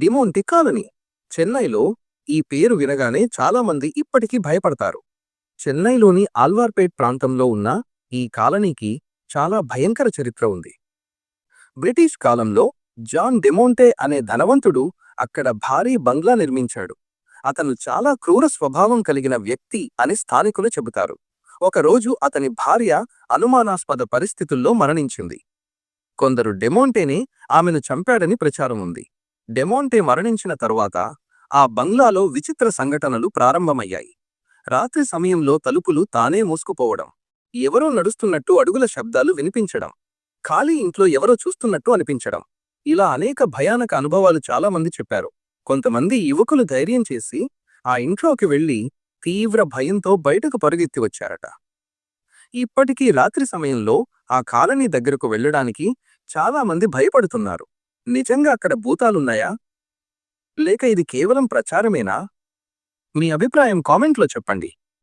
Demonte colony. చెన్నైలో ఈ పేరు వినగానే చాలా మంది ఇప్పటికీ భయపడతారు. చెన్నైలోని ఆల్వార్పేట్ ప్రాంతంలో ఉన్న ఈ కాలనీకి చాలా భయంకర చరిత్ర ఉంది. బ్రిటిష్ కాలంలో జాన్ డెమోంటే అనే ధనవంతుడు అక్కడ భారీ బంగ్లా నిర్మించాడు. అతను చాలా క్రూర స్వభావం కలిగిన వ్యక్తి అని స్థానికులు చెబుతారు. ఒకరోజు అతని భార్య అనుమానాస్పద పరిస్థితుల్లో మరణించింది. కొందరు డెమోంటేనే ఆమెను చంపాడని ప్రచారం ఉంది. డెమోంటే మరణించిన తరువాత ఆ బంగ్లాలో విచిత్ర సంఘటనలు ప్రారంభమయ్యాయి. రాత్రి సమయంలో తలుపులు తానే మూసుకుపోవడం, ఎవరో నడుస్తున్నట్టు అడుగుల శబ్దాలు వినిపించడం, ఖాళీ ఇంట్లో ఎవరో చూస్తున్నట్టు అనిపించడం, ఇలా అనేక భయానక అనుభవాలు చాలా మంది చెప్పారు. కొంతమంది యువకులు ధైర్యం చేసి ఆ ఇంట్లోకి వెళ్లి తీవ్ర భయంతో బయటకు పరుగెత్తి వచ్చారట. ఇప్పటికీ రాత్రి సమయంలో ఆ కాలనీ దగ్గరకు వెళ్ళడానికి చాలా మంది భయపడుతున్నారు. నిజంగా అక్కడ భూతాలున్నాయా, లేక ఇది కేవలం ప్రచారమేనా? మీ అభిప్రాయం కామెంట్లో చెప్పండి.